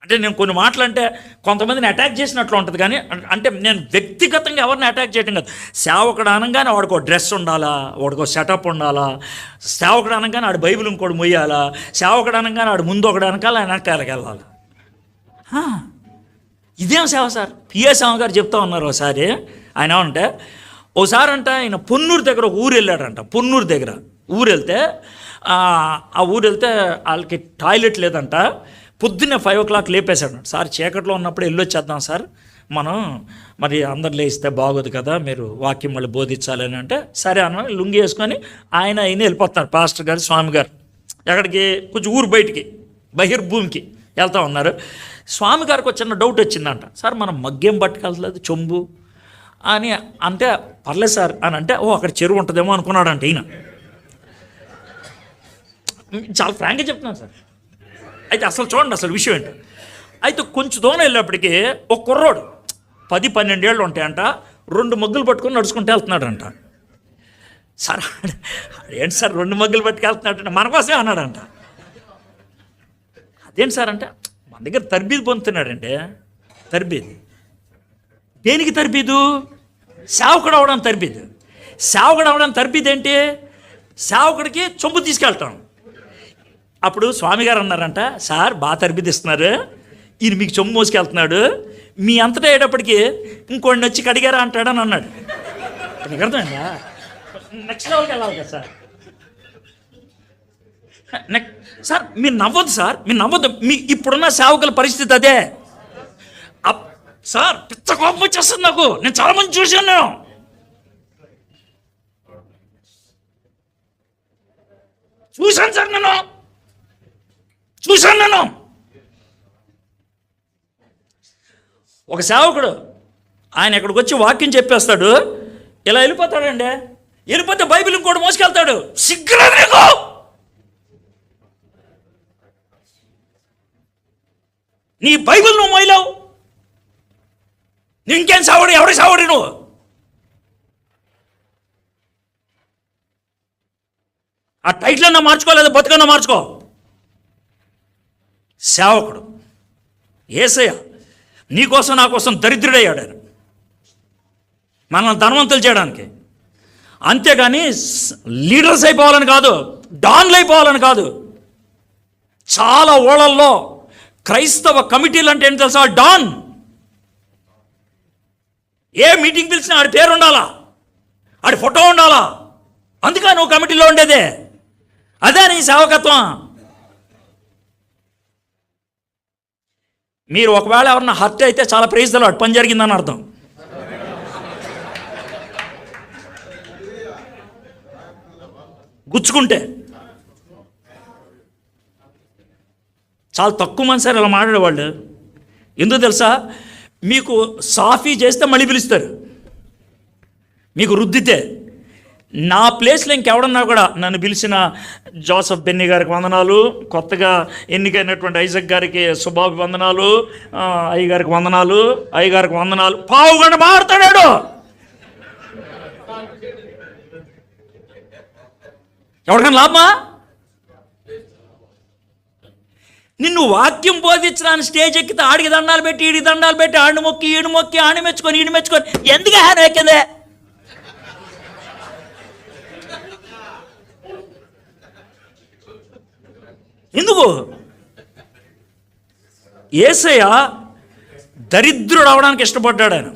అంటే నేను కొన్ని మాటలు అంటే కొంతమందిని అటాక్ చేసినట్లు ఉంటుంది, కానీ అంటే నేను వ్యక్తిగతంగా ఎవరిని అటాక్ చేయడం కాదు. సేవకుడు అనగానే వాడికో డ్రెస్ ఉండాలా, వాడికో సెటప్ ఉండాలా, సేవకుడు అనగానే ఆడు బైబిల్ ఇంకోటి మొయ్యాలా, సేవకుడు అనగానే ఆడు ముందు ఒకటి వెనకాల వెనకాలకి వెళ్ళాలి. ఇదేం సేవ సార్? పిఎస్ స్వామి గారు చెప్తా ఉన్నారు ఒకసారి. ఆయన ఏమంటే ఒకసారి అంట ఆయన పొన్నూరు దగ్గర ఒక ఊరు వెళ్ళాడంట. పొన్నూరు దగ్గర ఊరు వెళ్తే ఆ ఊరు వెళ్తే వాళ్ళకి టాయిలెట్ లేదంట. పొద్దున్నే 5 o'clock లేపేశాడు. సార్ చీకట్లో ఉన్నప్పుడు వెళ్ళొచ్చేద్దాం సార్, మనం మరి అందరు లేస్తే బాగోదు కదా, మీరు వాక్యం మళ్ళీ బోధించాలని అంటే సరే అన్న లుంగి వేసుకొని ఆయన వెళ్ళిపోతున్నారు. పాస్టర్ గారు స్వామి గారు ఎక్కడికి, కొంచెం ఊరు బయటికి బహిర్భూమికి వెళ్తూ ఉన్నారు. స్వామి గారికి ఒక చిన్న డౌట్ వచ్చిందంట. సార్ మనం మగ్గేం పట్టుకెళ్తలేదు చెంబు అని అంటే, పర్లేదు సార్ అని అంటే, అక్కడ చెరువు ఉంటుందేమో అనుకున్నాడంట ఈయన. చాలా ఫ్రాంక్గా చెప్తున్నాను సార్. అయితే అసలు చూడండి అసలు విషయం ఏంటో. అయితే కొంచెం దూరం వెళ్ళేప్పటికీ ఒక కుర్రోడు 10-12 ఏళ్ళు ఉంటాయంట, 2 మగ్గులు పట్టుకొని నడుచుకుంటూ వెళ్తున్నాడంట. సార్ ఏంటి సార్ 2 మగ్గులు పట్టుకెళ్తున్నాడంటే మన కోసమే అన్నాడంట. అదేంటి సార్ అంటే, మన దగ్గర తర్బీదు పొందుతున్నాడంటే. తర్బీదు దేనికి తర్బీదు? సేవకుడు అవడానికి తర్బీదు. సేవకుడు అవడానికి తర్బీదు ఏంటి? సేవకుడికి చొంపు తీసుకెళ్తాం. అప్పుడు స్వామి గారు అన్నారంట, సార్ బాగా తర్బిదిస్తున్నారు, ఈయన మీకు చొమ్ము మోసుకెళ్తున్నాడు, మీ అంతటా అయ్యేటప్పటికి ఇంకోడిని వచ్చి కడిగారా అంటాడని అన్నాడు. నీకు అర్థమైందా? నెక్స్ట్ లెవెల్కి వెళ్ళాలి కదా సార్. సార్ మీరు నవ్వద్దు సార్, మీరు నవ్వద్దు. మీ ఇప్పుడున్న సేవకుల పరిస్థితి అదే సార్. పిచ్చ కోపం వచ్చేస్తుంది నాకు. నేను చాలా మంది చూశాను. సార్ చూశాను నేను. ఒక సేవకుడు ఆయన ఇక్కడికి వచ్చి వాక్యం చెప్పేస్తాడు, ఇలా వెళ్ళిపోతాడండి. వెళ్ళిపోతే బైబిల్ ఇంకోటి మోసుకెళ్తాడు. సిగ్గులేదు నీకు? నీ బైబిల్ నువ్వు మోయలేవు, ఇంకేం సావడి? ఎవరి సావడి నువ్వు? ఆ టైటిల్ అన్నా మార్చుకోలేదు, బతుకన్నా మార్చుకో. సేవకుడు యేసయ్య నీకోసం నా కోసం దరిద్రుడయ్యాడు ఆయన, మనల్ని ధనవంతులు చేయడానికి. అంతేగాని లీడర్స్ అయిపోవాలని కాదు, డాన్లు అయిపోవాలని కాదు. చాలా ఊళ్ళల్లో క్రైస్తవ కమిటీలు అంటే ఏంటి తెలుసా? డాన్. ఏ మీటింగ్ పిలిచినా ఆడి పేరు ఉండాలా, ఆడి ఫోటో ఉండాలా, అందుకే నువ్వు కమిటీలో ఉండేదే. అదే నీ సేవకత్వం. మీరు ఒకవేళ ఎవరన్నా హర్ట్ అయితే చాలా ప్రైజ్ ది లార్డ్, పని జరిగిందని అర్థం. గుచ్చుకుంటే చాలా తక్కువ మంది సార్ ఇలా మాట్లాడేవాళ్ళు. ఎందుకు తెలుసా? మీకు సాఫీ చేస్తే మళ్ళీ పిలుస్తారు, మీకు రుద్దితే. నా ప్లేస్లో ఇంకెవడన్నా కూడా నన్ను పిలిచిన జోసఫ్ బెన్నీ గారికి వందనాలు, కొత్తగా ఎన్నికైనటువంటి ఐజక్ గారికి శుభాభివందనాలు, అయ్యగారికి వందనాలు, అయ్యగారికి వందనాలు. పావుగంట మారుతాడాడు. ఎవరికైనా లాభమా? నిన్ను వాక్యం బోధించడానికి స్టేజ్ ఎక్కితే ఆడికి దండాలు పెట్టి, ఈడికి దండాలు పెట్టి, ఆడిని మొక్కి, ఈడు మొక్కి, ఆడిని మెచ్చుకొని, ఈడు మెచ్చుకొని, ఎందుకు హ్యాన్ ఎక్కిందే? ఎందుకు? యేసయ్య దరిద్రుడు అవడానికి ఇష్టపడ్డాడు ఆయన.